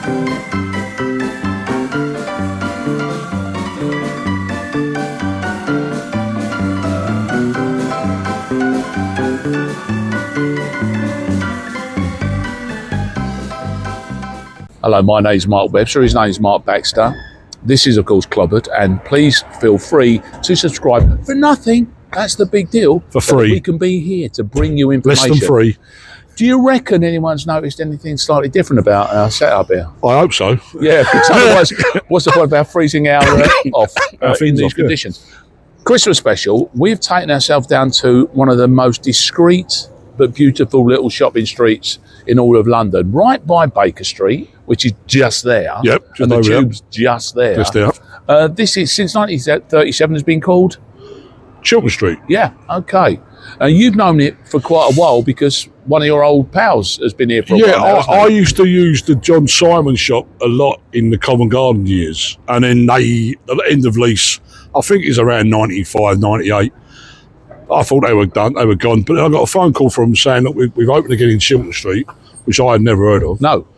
Hello, my name's Mark Webster, his name's Mark Baxter. This is, of course, Clobbered, and please feel free to subscribe for nothing. That's the big deal. For free. We can be here to bring you information. Less than free. Do you reckon anyone's noticed anything slightly different about our setup here? I hope so. Yeah, because otherwise, what's the point about freezing our off in these conditions? Christmas special, we've taken ourselves down to one of the most discreet but beautiful little shopping streets in all of London, right by Baker Street, which is just there. Yep, and the tube's just there. Just there. This is, since 1937, has been called? Chiltern Street. Yeah, okay. You've known it for quite a while because one of your old pals has been here for a while now, I used to use the John Simon shop a lot in the Covent Garden years. And then at the end of lease, I think it's around 95, 98. I thought they were done, they were gone. But I got a phone call from them saying that we've opened again in Chiltern Street, which I had never heard of. No.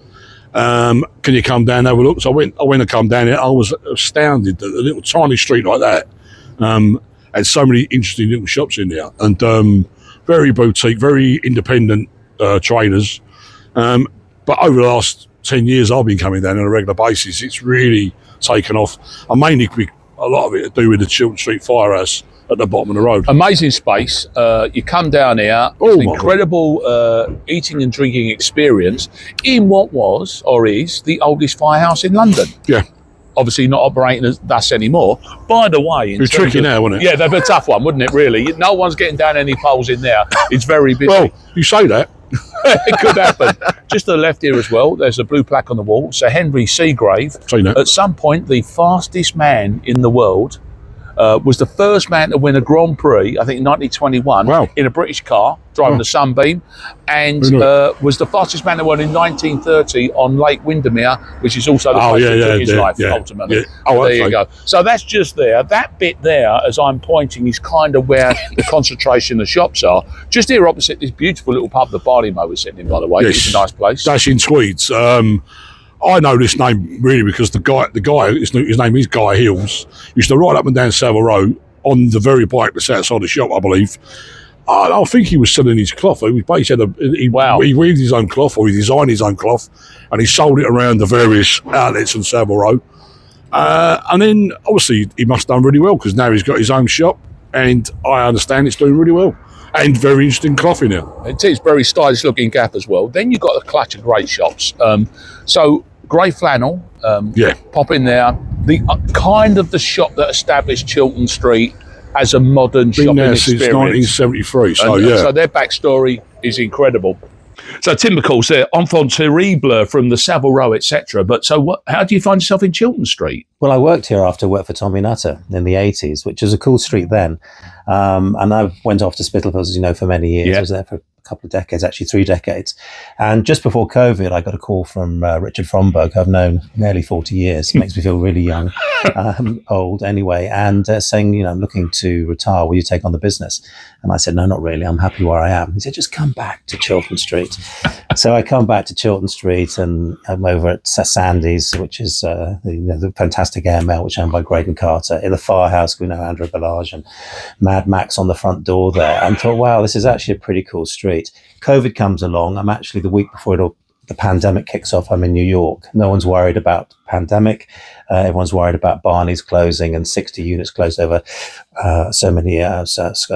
Can you come down and have a look? So I went and come down here. I was astounded that a little tiny street like that had so many interesting little shops in there. And very boutique, very independent traders. But over the last 10 years, I've been coming down on a regular basis. It's really taken off. And mainly a lot of it to do with the Chiltern Street Firehouse at the bottom of the road. Amazing space. You come down here, it's an incredible eating and drinking experience in what was, or is, the oldest firehouse in London. Yeah. Obviously not operating as thus anymore. By the way... It's tricky now, wouldn't it? Yeah, they're a tough one, wouldn't it, really? No one's getting down any poles in there. It's very busy. Well, you say that. It could happen. Just to the left here as well, there's a blue plaque on the wall. Sir Henry Seagrave, at some point the fastest man in the world, was the first man to win a Grand Prix, I think in 1921, in a British car, driving the Sunbeam, and was the fastest man to win in 1930 on Lake Windermere, which is also the place that took his life, ultimately. Yeah. There you go. So that's just there. That bit there, as I'm pointing, is kind of where the concentration of shops are. Just here opposite this beautiful little pub that Barney Mo was sitting in, by the way. Yes. It's a nice place. Dashing Swedes. I know this name really because the guy, his name is Guy Hills, used to ride up and down Savile Row on the very bike that's outside the shop, I believe. I think he was selling his cloth. He weaved his own cloth, or he designed his own cloth, and he sold it around the various outlets in Savile Row. And then, obviously, he must have done really well because now he's got his own shop, and I understand it's doing really well. And very interesting cloth in there. It is very stylish looking gap as well. Then you've got a clutch of great shops. So Grey Flannel, pop in there. The kind of the shop that established Chiltern Street as a modern shopping experience. Since 1973, so their backstory is incredible. So Tim, of course, they're enfant terrible from the Savile Row, etc. But so how do you find yourself in Chiltern Street? Well, I worked here after work for Tommy Nutter in the 80s, which was a cool street then. And I went off to Spitalfields, as you know, for many years. I was there for a couple of decades, actually 3 decades. And just before COVID, I got a call from Richard Fromberg, who I've known nearly 40 years. It makes me feel really young, old anyway, and saying, I'm looking to retire. Will you take on the business? And I said, no, not really. I'm happy where I am. He said, just come back to Chiltern Street. So I come back to Chiltern Street, and I'm over at Sandy's, which is the fantastic airmail, which is owned by Greg and Carter. In the firehouse, we know Andrew Ballage and Mad Max on the front door there. And thought, wow, this is actually a pretty cool street. COVID comes along. I'm actually the week before the pandemic kicks off, I'm in New York. No one's worried about the pandemic. Everyone's worried about Barney's closing and 60 units closed over so many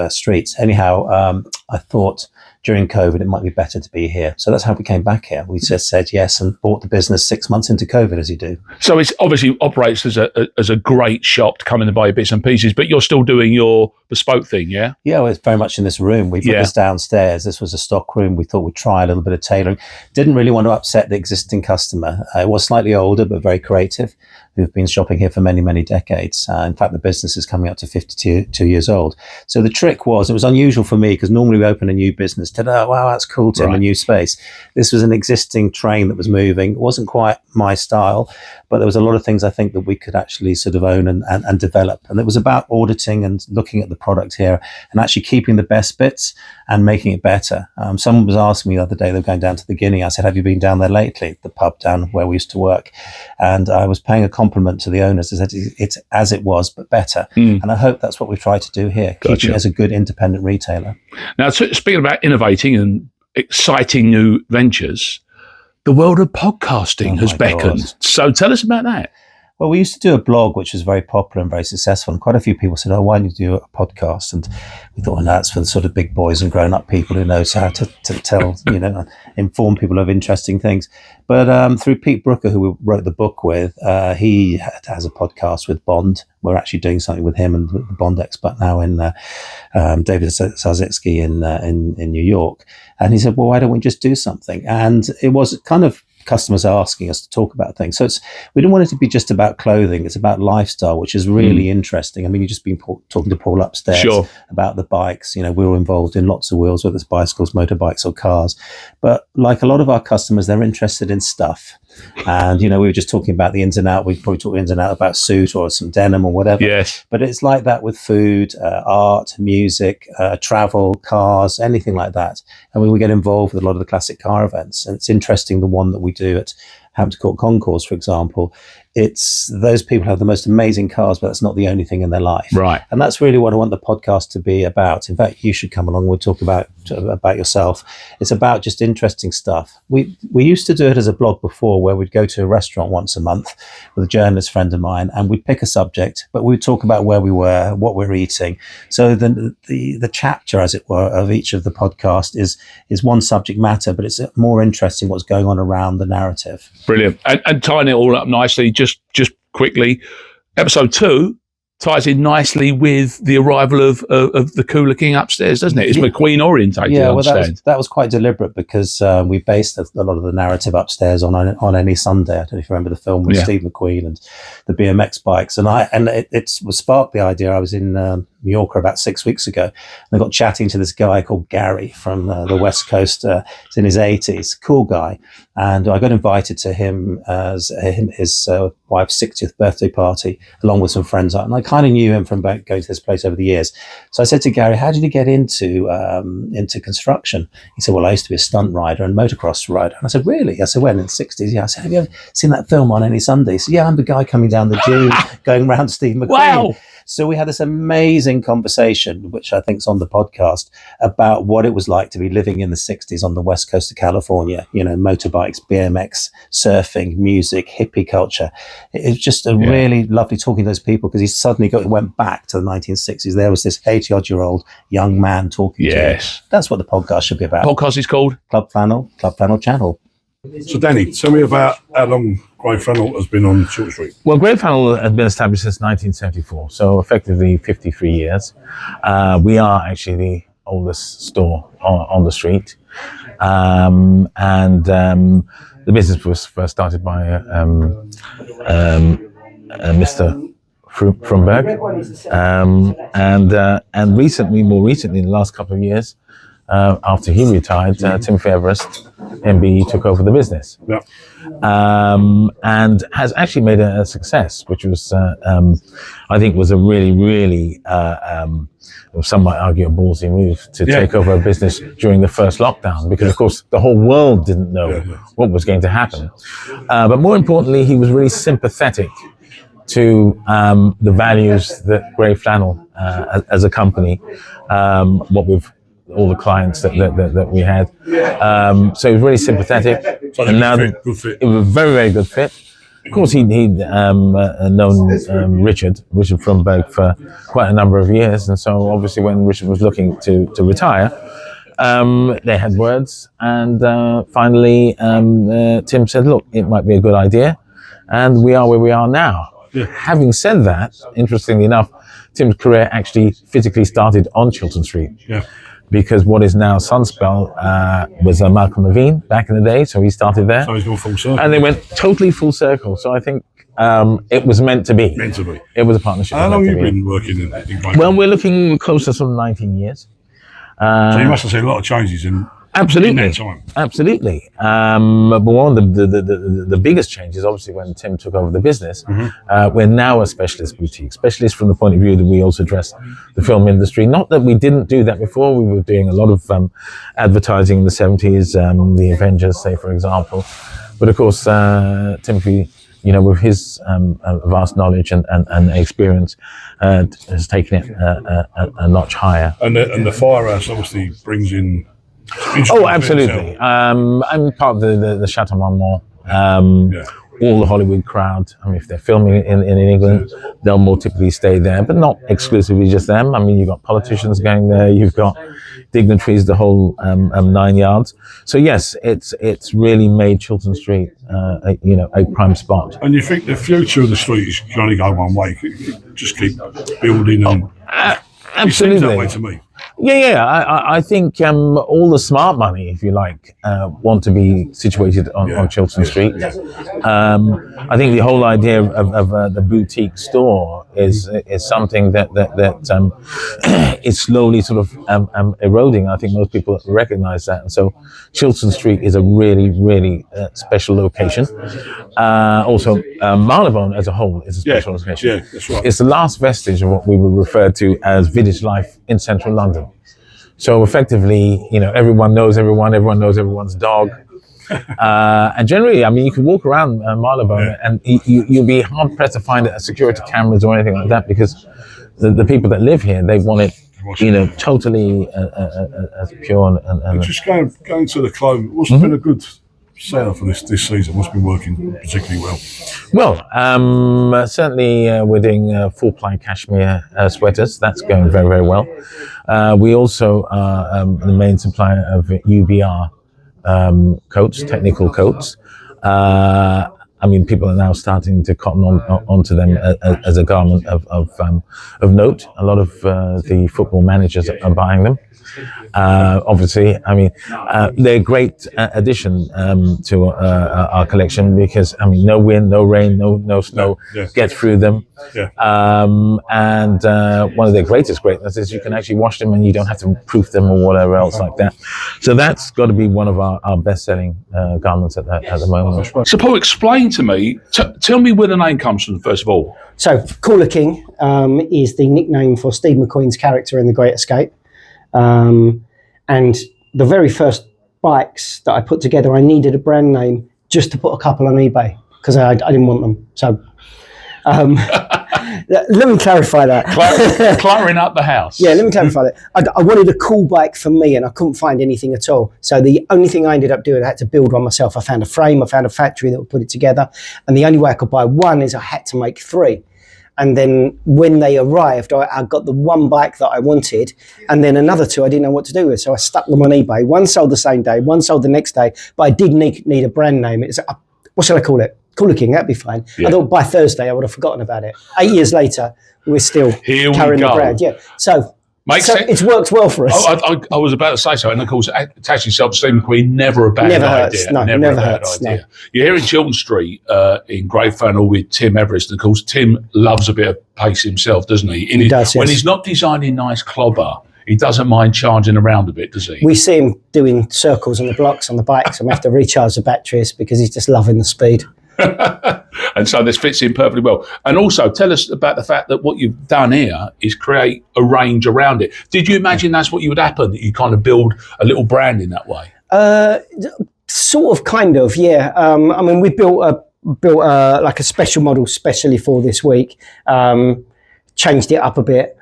streets. Anyhow, I thought during COVID, it might be better to be here. So that's how we came back here. We just said yes and bought the business 6 months into COVID, as you do. So it obviously operates as a great shop to come in and buy bits and pieces, but you're still doing your bespoke thing, yeah? Yeah, well, it's very much in this room. We put this downstairs. This was a stock room. We thought we'd try a little bit of tailoring. Didn't really want to upset the existing customer. It was slightly older, but very creative, who've been shopping here for many, many decades. In fact, the business is coming up to 52 years old. So the trick was, it was unusual for me because normally we open a new business said, oh, wow, that's cool, Tim, a new space. This was an existing train that was moving. It wasn't quite my style, but there was a lot of things I think that we could actually sort of own and develop. And it was about auditing and looking at the product here and actually keeping the best bits and making it better. Someone was asking me the other day, they were going down to the Guinea. I said, have you been down there lately? The pub down where we used to work. And I was paying a compliment to the owners. I said, it's as it was, but better. And I hope that's what we've tried to do here, keep it as a good independent retailer. Now, speaking about innovating and exciting new ventures, the world of podcasting has beckoned. God. So tell us about that. Well, we used to do a blog, which was very popular and very successful. And quite a few people said, oh, why don't you do a podcast? And we thought, well, no, that's for the sort of big boys and grown-up people who knows how to tell, inform people of interesting things. But through Pete Brooker, who we wrote the book with, he has a podcast with Bond. We're actually doing something with him and the Bond expert now in David Sazitsky in New York. And he said, well, why don't we just do something? And it was kind of customers asking us to talk about things. So we didn't want it to be just about clothing. It's about lifestyle, which is really interesting. I mean, you've just been talking to Paul upstairs about the bikes. We were involved in lots of wheels, whether it's bicycles, motorbikes or cars. But like a lot of our customers, they're interested in stuff. And, we were just talking about the ins and out. We probably talk ins and out about suit or some denim or whatever. Yes. But it's like that with food, art, music, travel, cars, anything like that. And we get involved with a lot of the classic car events. And it's interesting, the one that we do at Hampton Court Concourse, for example, it's those people have the most amazing cars, but that's not the only thing in their life. Right. And that's really what I want the podcast to be about. In fact, you should come along. We'll talk about yourself. It's about just interesting stuff. We used to do it as a blog before, where we'd go to a restaurant once a month with a journalist friend of mine, and we'd pick a subject, but we'd talk about where we were, what we're eating. So the chapter, as it were, of each of the podcast is one subject matter, but it's more interesting what's going on around the narrative. Brilliant. And tying it all up nicely, just quickly, episode 2 ties in nicely with the arrival of the Cooler King upstairs, doesn't it? It's McQueen orientated. Yeah, well, that was quite deliberate because we based a lot of the narrative upstairs on Any Sunday. I don't know if you remember the film with Steve McQueen and the BMX bikes, and it was sparked the idea. I was in Mallorca about 6 weeks ago, and I got chatting to this guy called Gary from the West Coast. He's in his 80s, cool guy, and I got invited to him as his wife's 60th birthday party, along with some friends. And I kind of knew him from going to this place over the years. So I said to Gary, how did you get into construction? He said, well, I used to be a stunt rider and motocross rider. And I said, really? I said, when? In the 60s? Yeah. I said, have you ever seen that film On Any Sunday? He said, yeah, I'm the guy coming down the dune, going around Steve McQueen. Wow. So we had this amazing conversation, which I think is on the podcast, about what it was like to be living in the 60s on the west coast of California, motorbikes, BMX, surfing, music, hippie culture. It was just really lovely talking to those people, because he suddenly went back to the 1960s. There was this 80-odd-year-old young man talking to him. That's what the podcast should be about. Podcast is called? Club Flannel Channel. So, Danny, tell me about how long Grey Flannel has been on Chiltern Street. Well, Grey Flannel has been established since 1974, so effectively 53 years. We are actually the oldest store on the street. The business was first started by Mr. Frumberg. And recently, more recently, in the last couple of years, after he retired, Tim Fairbrest, MBE, took over the business. Yeah. And has actually made a success, which was, I think, was a really, really, some might argue, a ballsy move to take over a business during the first lockdown, because, of course, the whole world didn't know what was going to happen. But more importantly, he was really sympathetic to the values that Grey Flannel, as a company, all the clients that we had. So he was really sympathetic. And now good fit. It was a very, very good fit. Of course, he'd known Richard Frumberg for quite a number of years. And so obviously when Richard was looking to retire, they had words. And finally, Tim said, look, it might be a good idea. And we are where we are now. Yeah. Having said that, interestingly enough, Tim's career actually physically started on Chiltern Street. Yeah. Because what is now Sunspel was Malcolm Levine back in the day, so he started there. So he's gone full circle. And they went totally full circle. So I think it was meant to be. Meant to be. It was a partnership. How long have you been working in Well, we're looking close to sort of 19 years. So you must have seen a lot of changes in Absolutely, that time. absolutely. But one of the biggest changes, obviously, when Tim took over the business, we're now a specialist boutique. Specialist from the point of view that we also address the film industry. Not that we didn't do that before. We were doing a lot of advertising in the 70s, the Avengers, say, for example. But of course, Timothy, with his vast knowledge and experience, has taken it a notch higher. And the firehouse obviously brings in. Oh, absolutely. I'm part of the Chateau Marmont. All the Hollywood crowd. I mean, if they're filming in England, they'll more typically stay there, but not exclusively just them. I mean, you've got politicians going there. You've got dignitaries, the whole 9 yards. So yes, it's really made Chiltern Street, a prime spot. And you think the future of the street is going to go one way? Just keep building and. Absolutely. It seems that way to me. Yeah. I think all the smart money, if you like, want to be situated on Chiltern Street. I think the whole idea of the boutique store is something that is slowly sort of eroding. I think most people recognise that, and so Chiltern Street is a really special location. Also, Marylebone as a whole is a special location. Yeah, that's right. It's the last vestige of what we would refer to as village life in central London. So effectively, everyone knows everyone knows everyone's dog. And generally, I mean, you can walk around Marylebone and you'll be hard pressed to find security cameras or anything like that, because the people that live here, they want it, totally as pure and just going to the Clobbered, it must have been a good seller for this season. Must have been working particularly well. Well, certainly we're doing full-ply cashmere sweaters. That's going very, very well. We also are the main supplier of UBR coats, technical coats. I mean, people are now starting to cotton onto them as a garment of note. A lot of the football managers are buying them. Obviously, I mean, they're a great addition to our collection, because, I mean, no wind, no rain, no snow gets through them. And one of their greatest greatness is you can actually wash them and you don't have to proof them or whatever else like that. So that's got to be one of our best-selling garments at the moment. So, Paul, explain to me, tell me where the name comes from, first of all. So, Cooler King is the nickname for Steve McQueen's character in The Great Escape. And the very first bikes that I put together, I needed a brand name just to put a couple on eBay, because I didn't want them. So let me clarify that. Cluttering up the house. Yeah, let me clarify that. I wanted a cool bike for me, and I couldn't find anything at all. So the only thing I ended up doing, I had to build one myself. I found a frame, I found a factory that would put it together. And the only way I could buy one is I had to make three. And then when they arrived, I got the one bike that I wanted, and then another two I didn't know what to do with. So I stuck them on eBay. One sold the same day, one sold the next day, but I did need a brand name. It's what should I call it? Cooler King, that'd be fine. Yeah. I thought by Thursday I would have forgotten about it. 8 years later, we're still carrying the brand. Yeah. So Makes sense. It's worked well for us. I was about to say so, and of course, attaching yourself to Steve McQueen, never a bad idea. Never hurts. No. You're here in Chiltern Street in Grey Flannel with Tim Everest, and of course, Tim loves a bit of pace himself, doesn't he? He does, when yes. he's not designing nice clobber, he doesn't mind charging around a bit, does he? We see him doing circles on the blocks on the bikes, and we have to recharge the batteries because he's just loving the speed. And so this fits in perfectly well. And also, tell us about the fact that what you've done here is create a range around it. Did you imagine that's what would happen, that you kind of build a little brand in that way? Sort of, kind of, yeah. I mean, we built like a special model specially for this week, changed it up a bit.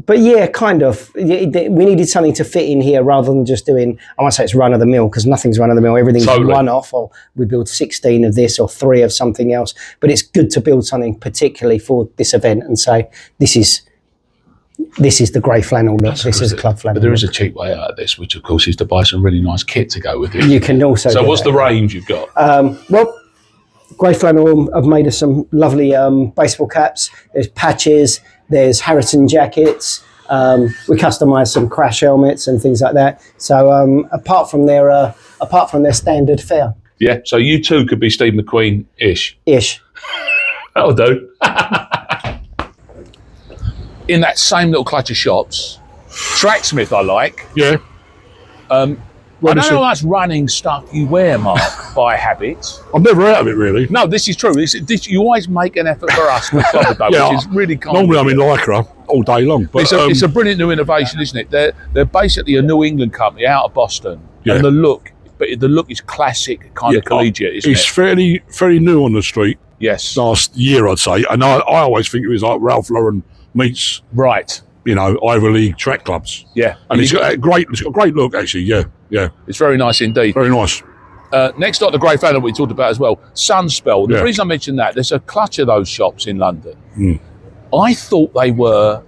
But yeah, kind of. We needed something to fit in here rather than just doing, I won't say it's run of the mill, because nothing's run of the mill. Everything's one off, or we build 16 of this or 3 of something else. But it's good to build something particularly for this event and say, this is the Grey Flannel look, this is a club flannel. But there is a cheap way out of this, which of course is to buy some really nice kit to go with it. You can also So what's the range you've got? Well, Grey Flannel have made us some lovely baseball caps. There's patches. There's Harrison jackets. We customise some crash helmets and things like that. So apart from their standard fare. Yeah. So you too could be Steve McQueen-ish. That'll do. In that same little clutch of shops, Tracksmith I like. Yeah. I don't know how much running stuff you wear, Mark, by habit. I'm never out of it, really. No, this is true. You always make an effort for us with Clobbered, though, Yeah, which is really kind. Normally I'm in Lycra all day long. But it's a brilliant new innovation, isn't it? They're basically a New England company out of Boston. Yeah. And the look is classic, kind of collegiate, isn't it's it? fairly new on the street. Yes. Last year, I'd say. And I always think it was like Ralph Lauren meets, Right. Ivy League track clubs. Yeah. And it's got a great look, actually. Yeah. It's very nice indeed. Very nice. Next up, the Grey Flannel we talked about as well. Sunspel. The Yeah. reason I mentioned that, there's a clutch of those shops in London. Mm. I thought they were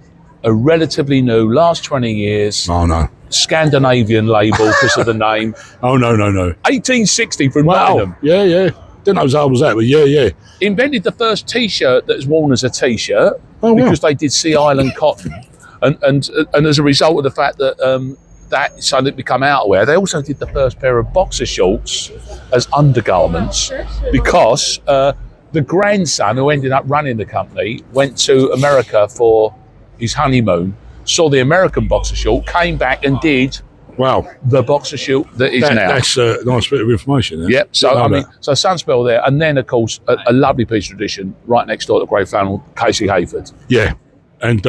a relatively new, last 20 years, Oh, no. Scandinavian label because of the name. Oh, no. 1860 from Wow. Nottingham. Yeah. Didn't know as old as that, but yeah. Invented the first T-shirt that was worn as a T-shirt because they did Sea Island cotton. And as a result of the fact that that suddenly become outerwear, they also did the first pair of boxer shorts as undergarments because the grandson who ended up running the company went to America for his honeymoon, saw the American boxer short, came back and did the boxer short that is now. That's a nice bit of information. Then. Yep. So so Sunspel there, and then of course a lovely piece of tradition right next door to Grey Flannel, Casely-Hayford. Yeah, and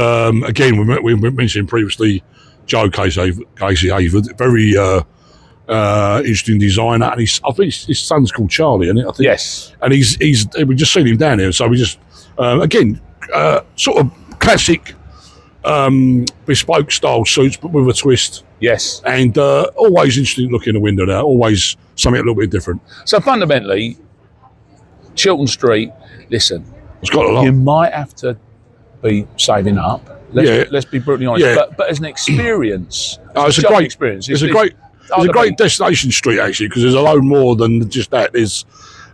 again we mentioned previously Joe Casely-Hayford, very interesting designer, and I think his son's called Charlie, isn't it? I think. Yes. And we just seen him down here, so we just again sort of classic bespoke style suits, but with a twist. Yes. And always interesting to look in the window now. Always something a little bit different. So fundamentally, Chiltern Street. Listen, It's got a lot. you might have to be saving up. Let's be brutally honest. Yeah. But as an experience, It's a shopping great experience. It's a great destination street actually, because there's a load more than just that. There's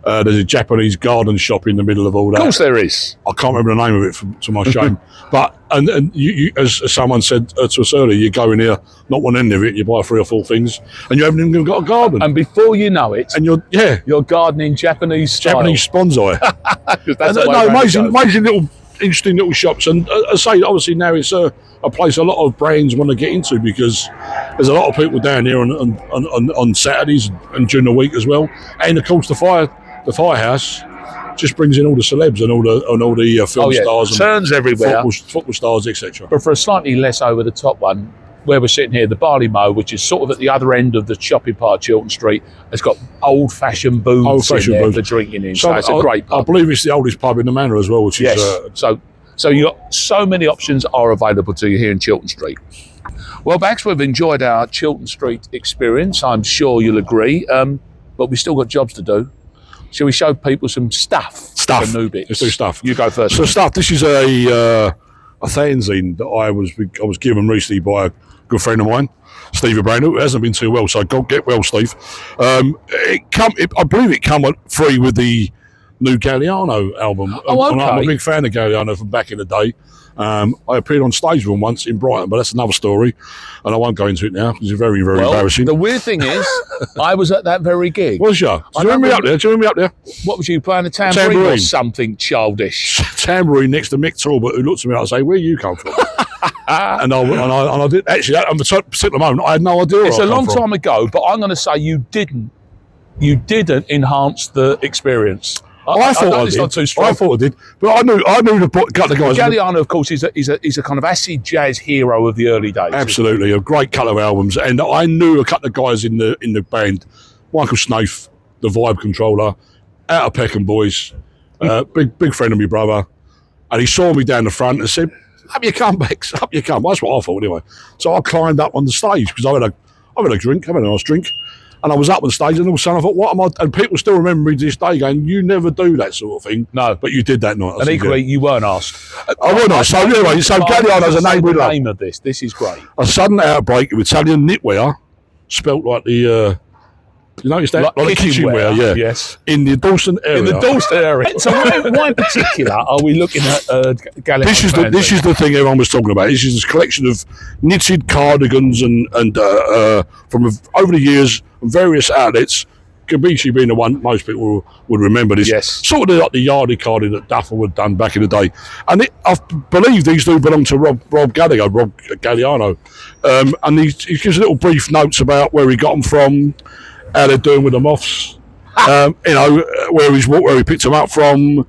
a Japanese garden shop in the middle of all that. Of course, there is. I can't remember the name of it to my shame. But and you as someone said to us earlier, you go in here, not one end of it, you buy 3 or 4 things, and you haven't even got a garden. And before you know it, And you're gardening Japanese style. Japanese bonsai. 'Cause that's And, the way around it goes. amazing little interesting little shops. And I say obviously now it's a place a lot of brands want to get into, because there's a lot of people down here on Saturdays and during the week as well. And of course the firehouse just brings in all the celebs and all the film stars and turns everywhere. football stars, etc. But for a slightly less over the top one, where we're sitting here, the Barley Mow, which is sort of at the other end of the shopping part of Chiltern Street, has got old-fashioned booths in there for drinking in. So it's a great pub. I believe it's the oldest pub in the manor as well, which Yes. is So you got so many options are available to you here in Chiltern Street. Well, Bax, we've enjoyed our Chiltern Street experience. I'm sure you'll agree. But we've still got jobs to do. Shall we show people some stuff? For new bits. Let's do stuff. You go first. So stuff. This is a fanzine that I was given recently by a good friend of mine, Steve Brown, who hasn't been too well. So God get well, Steve. I believe it came free with the new Galliano album. Oh, okay. I'm a big fan of Galliano from back in the day. I appeared on stage with him once in Brighton, but that's another story, and I won't go into it now because it's very, very embarrassing. The weird thing is, I was at that very gig. Was you? Do you remember me up there? Do you remember me up there? What was you playing, a tambourine or something childish? Tambourine next to Mick Talbot, who looked at me and I say, "Where you come from?" and I did actually at the particular moment I had no idea. It's a long time ago, but I'm going to say you didn't enhance the experience. I thought I did. Not too strong. I thought I did, but I knew the couple of guys. Galliano, of course, is a kind of acid jazz hero of the early days. Absolutely, a great couple of albums, and I knew a couple of guys in the band. Michael Snaith, the vibe controller, out of Peckham Boys, big friend of my brother, and he saw me down the front and said, "Up you come, Bex, up you come." That's what I thought anyway. So I climbed up on the stage because I had a drink, I had a nice drink. And I was up on stage, and all of a sudden I thought, "What am I?" And people still remember me to this day, going, "You never do that sort of thing." No, but you did that night. And equally, you weren't asked. I wasn't asked. So anyway, Galliano's a name we love. Name of this. This is great. A sudden outbreak of Italian knitwear, spelt like the. You notice that? Like the kitchenware, yeah. Yes. In the Dalston area. In the Dalston area. So why in particular are we looking at Galliano? This is the thing everyone was talking about. This is a collection of knitted cardigans and from over the years, from various outlets, Kabishi being the one most people would remember this. Yes. Sort of like the Yardie carding that Duffel had done back in the day. And I believe these do belong to Rob Galliano. And he gives little brief notes about where he got them from, how they're doing with the moths, where he picked them up from,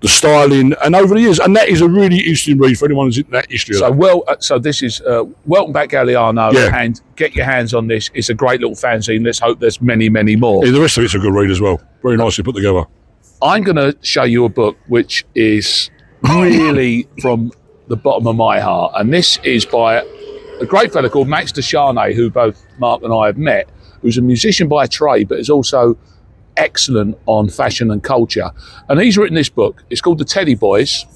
the styling, and over the years. And that is a really interesting read for anyone who's into that history. So this is Welcome Back Galliano, and get your hands on this. It's a great little fanzine. Let's hope there's many, many more. Yeah, the rest of it's a good read as well. Very nicely put together. I'm going to show you a book which is really from the bottom of my heart, and this is by a great fella called Max Descharnay, who both Mark and I have met, who's a musician by trade, but is also excellent on fashion and culture. And he's written this book. It's called The Teddy Boys.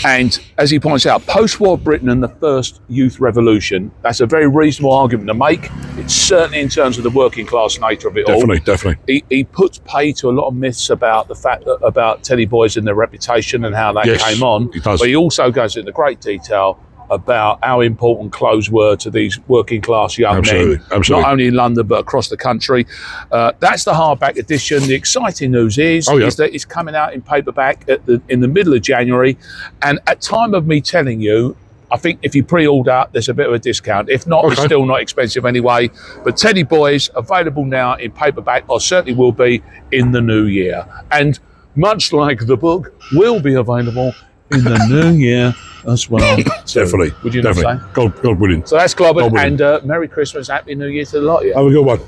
And as he points out, post-war Britain and the first youth revolution, that's a very reasonable argument to make. It's certainly in terms of the working class nature of it all. Definitely. He puts pay to a lot of myths about the fact that, about Teddy Boys and their reputation and how that came on. He does. But he also goes into great detail about how important clothes were to these working class young men, not only in London but across the country. That's the hardback edition. The exciting news is that it's coming out in paperback in the middle of January, and at time of me telling you, I think if you pre-order, there's a bit of a discount. If not, it's still not expensive anyway. But Teddy Boys, available now in paperback, or certainly will be in the new year. And much like the book, will be available in the new year as well. Definitely. Would you not say? God willing. So that's Clobbered, and Merry Christmas, Happy New Year to the lot of you. Have a good one.